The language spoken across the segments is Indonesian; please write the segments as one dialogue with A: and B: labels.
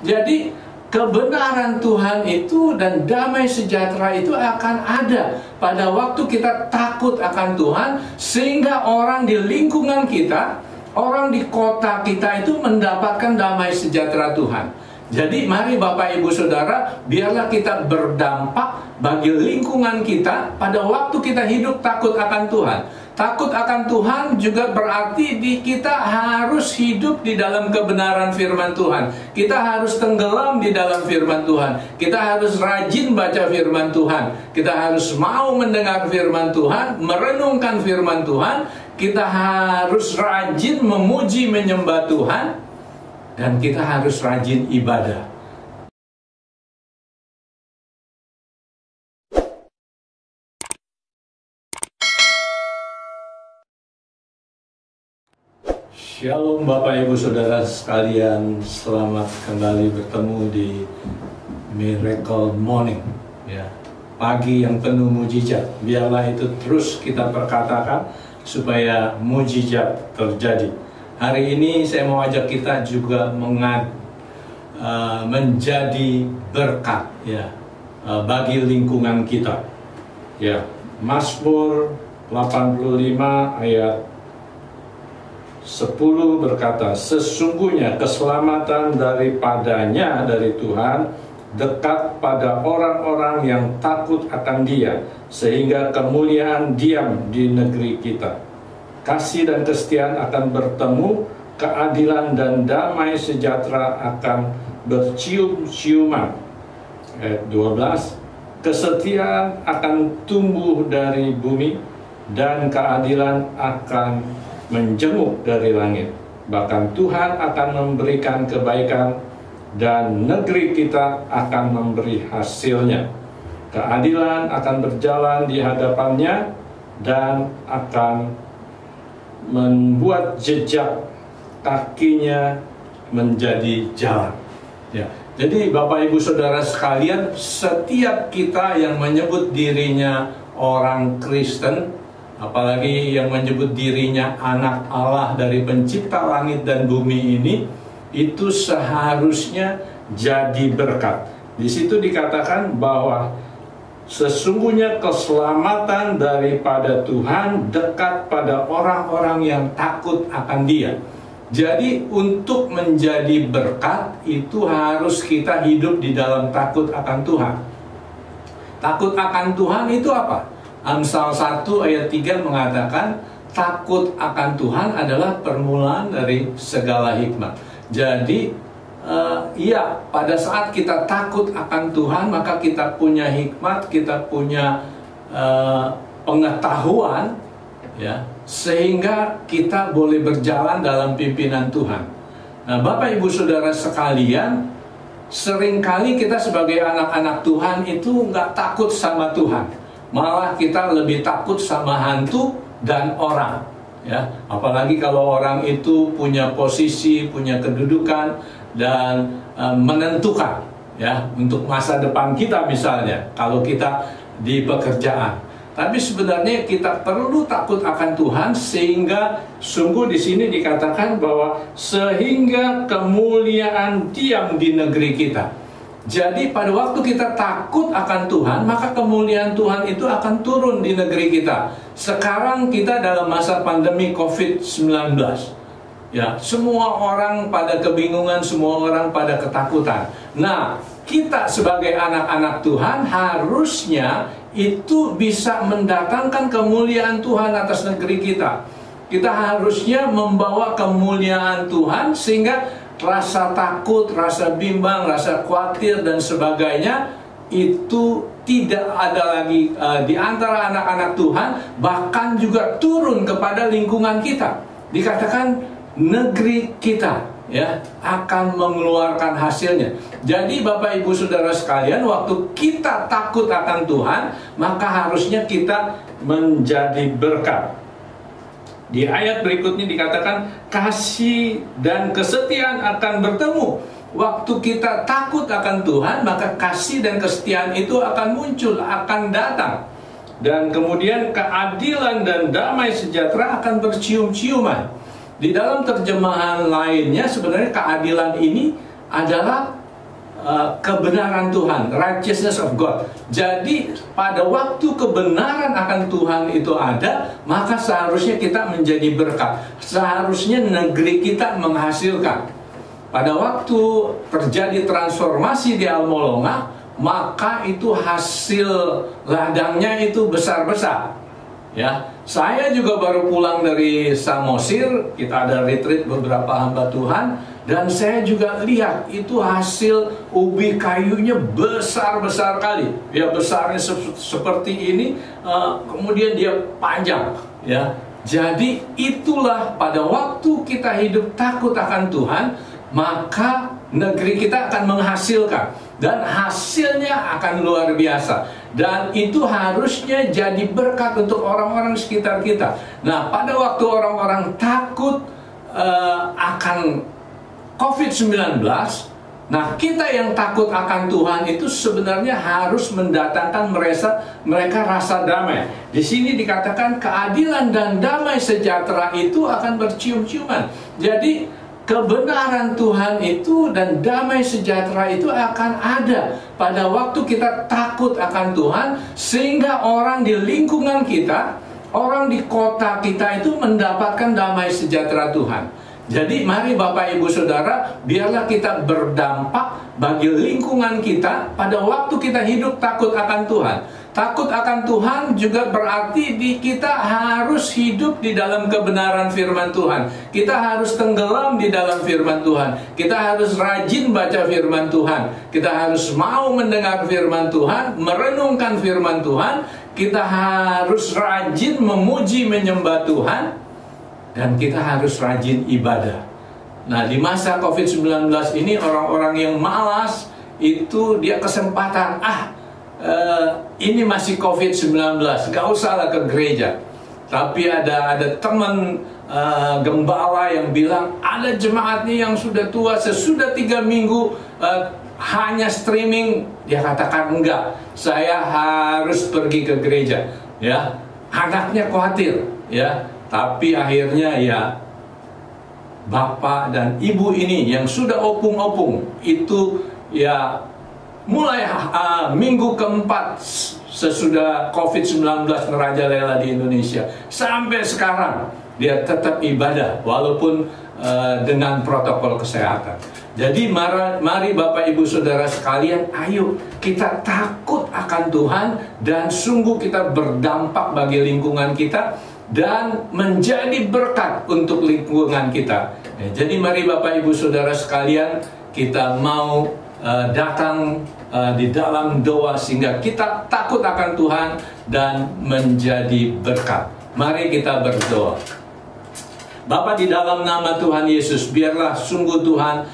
A: Jadi kebenaran Tuhan itu dan damai sejahtera itu akan ada pada waktu kita takut akan Tuhan, sehingga orang di lingkungan kita, orang di kota kita itu mendapatkan damai sejahtera Tuhan. Jadi mari Bapak Ibu Saudara, biarlah kita berdampak bagi lingkungan kita pada waktu kita hidup takut akan Tuhan. Takut akan Tuhan juga berarti kita harus hidup di dalam kebenaran firman Tuhan. Kita harus tenggelam di dalam firman Tuhan. Kita harus rajin baca firman Tuhan. Kita harus mau mendengar firman Tuhan, merenungkan firman Tuhan. Kita harus rajin memuji menyembah Tuhan. Dan kita harus rajin ibadah. Shalom Bapak Ibu Saudara sekalian, selamat kembali bertemu di Miracle Morning, ya, pagi yang penuh mujizat. Biarlah itu terus kita perkatakan supaya mujizat terjadi. Hari ini saya mau ajak kita juga menjadi berkat, ya, bagi lingkungan kita. Ya, Mazmur 85 ayat 10 berkata, sesungguhnya keselamatan daripadanya, dari Tuhan, dekat pada orang-orang yang takut akan Dia, sehingga kemuliaan diam di negeri kita. Kasih dan kesetiaan akan bertemu, keadilan dan damai sejahtera akan bercium-ciuman. Ayat 12, kesetiaan akan tumbuh dari bumi, dan keadilan akan menjenguk dari langit. Bahkan Tuhan akan memberikan kebaikan, dan negeri kita akan memberi hasilnya. Keadilan akan berjalan di hadapannya, dan akan membuat jejak kakinya menjadi jalan. Ya. Jadi Bapak Ibu Saudara sekalian, setiap kita yang menyebut dirinya orang Kristen, apalagi yang menyebut dirinya anak Allah dari pencipta langit dan bumi ini, itu seharusnya jadi berkat. Di situ dikatakan bahwa sesungguhnya keselamatan daripada Tuhan dekat pada orang-orang yang takut akan Dia. Jadi untuk menjadi berkat itu harus kita hidup di dalam takut akan Tuhan. Takut akan Tuhan itu apa? Amsal 1 ayat 3 mengatakan, takut akan Tuhan adalah permulaan dari segala hikmat. Jadi, ya, pada saat kita takut akan Tuhan, maka kita punya hikmat, kita punya pengetahuan, ya, sehingga kita boleh berjalan dalam pimpinan Tuhan. Nah, Bapak Ibu Saudara sekalian, seringkali kita sebagai anak-anak Tuhan itu nggak takut sama Tuhan. Malah kita lebih takut sama hantu dan orang, ya. Apalagi kalau orang itu punya posisi, punya kedudukan dan menentukan, ya, untuk masa depan kita misalnya. Kalau kita di pekerjaan, tapi sebenarnya kita perlu takut akan Tuhan, sehingga sungguh di sini dikatakan bahwa sehingga kemuliaan diam di negeri kita. Jadi pada waktu kita takut akan Tuhan, maka kemuliaan Tuhan itu akan turun di negeri kita. Sekarang kita dalam masa pandemi COVID-19. Ya, semua orang pada kebingungan, semua orang pada ketakutan. Nah, kita sebagai anak-anak Tuhan harusnya itu bisa mendatangkan kemuliaan Tuhan atas negeri kita. Kita harusnya membawa kemuliaan Tuhan, sehingga rasa takut, rasa bimbang, rasa khawatir dan sebagainya itu tidak ada lagi di antara anak-anak Tuhan, bahkan juga turun kepada lingkungan kita. Dikatakan negeri kita, ya, akan mengeluarkan hasilnya. Jadi Bapak Ibu Saudara sekalian, waktu kita takut akan Tuhan, maka harusnya kita menjadi berkat. Di ayat berikutnya dikatakan kasih dan kesetiaan akan bertemu. Waktu kita takut akan Tuhan, maka kasih dan kesetiaan itu akan muncul, akan datang. Dan kemudian keadilan dan damai sejahtera akan bercium-ciuman. Di dalam terjemahan lainnya sebenarnya keadilan ini adalah kebenaran Tuhan, righteousness of God. Jadi pada waktu kebenaran akan Tuhan itu ada, maka seharusnya kita menjadi berkat. Seharusnya negeri kita menghasilkan. Pada waktu terjadi transformasi di Almolonga, maka itu hasil ladangnya itu besar-besar. Ya, saya juga baru pulang dari Samosir, kita ada retreat beberapa hamba Tuhan. Dan saya juga lihat itu hasil ubi kayunya besar-besar kali. Ya, besarnya seperti ini, kemudian dia panjang. Ya, jadi itulah pada waktu kita hidup takut akan Tuhan, maka negeri kita akan menghasilkan. Dan hasilnya akan luar biasa. Dan itu harusnya jadi berkat untuk orang-orang sekitar kita. Nah, pada waktu orang-orang takut akan COVID-19, nah kita yang takut akan Tuhan itu sebenarnya harus mendatangkan mereka rasa damai. Di sini dikatakan keadilan dan damai sejahtera itu akan bercium-ciuman. Jadi kebenaran Tuhan itu dan damai sejahtera itu akan ada pada waktu kita takut akan Tuhan, sehingga orang di lingkungan kita, orang di kota kita itu mendapatkan damai sejahtera Tuhan. Jadi mari Bapak Ibu Saudara, biarlah kita berdampak bagi lingkungan kita pada waktu kita hidup takut akan Tuhan. Takut akan Tuhan juga berarti kita harus hidup di dalam kebenaran firman Tuhan. Kita harus tenggelam di dalam firman Tuhan. Kita harus rajin baca firman Tuhan. Kita harus mau mendengar firman Tuhan, merenungkan firman Tuhan. Kita harus rajin memuji menyembah Tuhan. Dan kita harus rajin ibadah. Nah, di masa COVID-19 ini orang-orang yang malas itu dia kesempatan, ini masih COVID-19, gak usahlah ke gereja. Tapi ada teman gembala yang bilang, ada jemaatnya yang sudah tua, sesudah 3 minggu hanya streaming. Dia katakan enggak, saya harus pergi ke gereja. Ya, anaknya khawatir, ya. Tapi akhirnya ya bapak dan ibu ini yang sudah opung-opung itu ya mulai minggu keempat sesudah COVID-19 merajalela di Indonesia sampai sekarang dia tetap ibadah walaupun dengan protokol kesehatan. Jadi mari Bapak Ibu Saudara sekalian, ayo kita takut akan Tuhan dan sungguh kita berdampak bagi lingkungan kita dan menjadi berkat untuk lingkungan kita. Jadi mari Bapak Ibu Saudara sekalian, kita mau datang di dalam doa sehingga kita takut akan Tuhan dan menjadi berkat. Mari kita berdoa. Bapa, di dalam nama Tuhan Yesus, biarlah sungguh Tuhan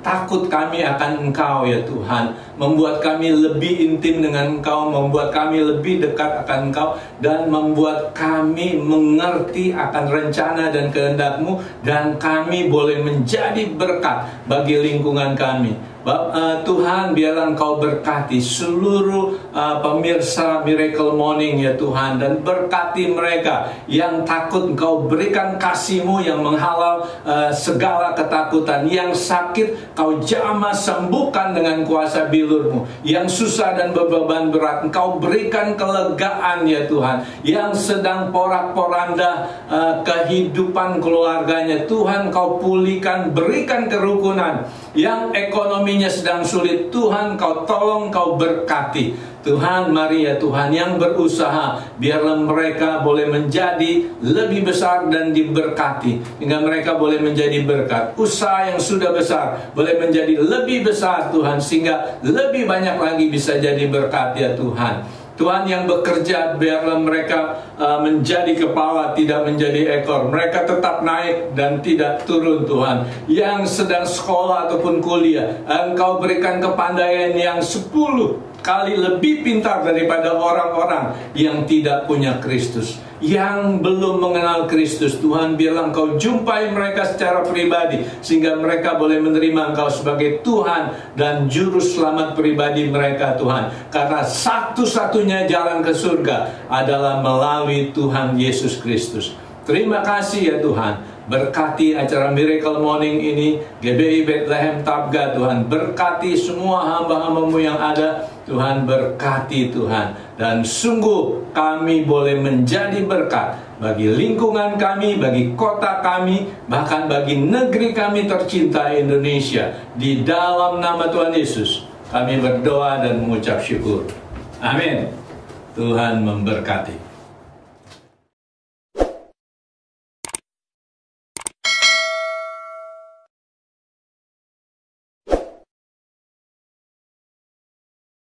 A: takut kami akan Engkau ya Tuhan, membuat kami lebih intim dengan Engkau, membuat kami lebih dekat akan Engkau, dan membuat kami mengerti akan rencana dan kehendak-Mu, dan kami boleh menjadi berkat bagi lingkungan kami. Tuhan, biarlah Engkau berkati seluruh pemirsa Miracle Morning ya Tuhan, dan berkati mereka yang takut. Engkau berikan kasih-Mu yang menghalau segala ketakutan. Yang sakit Kau jamah sembuhkan dengan kuasa bilur-Mu. Yang susah dan beban berat Engkau berikan kelegaan ya Tuhan. Yang sedang porak-poranda kehidupan keluarganya, Tuhan Kau pulihkan, berikan kerukunan. Yang ekonominya sedang sulit, Tuhan Kau tolong, Kau berkati. Tuhan, mari ya Tuhan, yang berusaha, biarlah mereka boleh menjadi lebih besar dan diberkati, hingga mereka boleh menjadi berkat. Usaha yang sudah besar boleh menjadi lebih besar Tuhan, sehingga lebih banyak lagi bisa jadi berkat ya Tuhan. Tuhan, yang bekerja, biarlah mereka menjadi kepala, tidak menjadi ekor. Mereka tetap naik dan tidak turun Tuhan. Yang sedang sekolah ataupun kuliah, Engkau berikan kepandaian yang 10 kali lebih pintar daripada orang-orang yang tidak punya Kristus, yang belum mengenal Kristus. Tuhan, biarlah Engkau jumpai mereka secara pribadi, sehingga mereka boleh menerima Engkau sebagai Tuhan dan Juru Selamat pribadi mereka Tuhan. Karena satu-satunya jalan ke surga adalah melalui Tuhan Yesus Kristus. Terima kasih ya Tuhan. Berkati acara Miracle Morning ini, GBI Bethlehem Tabga, Tuhan. Berkati semua hamba-hambamu yang ada, Tuhan. Berkati Tuhan. Dan sungguh kami boleh menjadi berkat bagi lingkungan kami, bagi kota kami, bahkan bagi negeri kami tercinta Indonesia. Di dalam nama Tuhan Yesus kami berdoa dan mengucap syukur. Amin. Tuhan memberkati.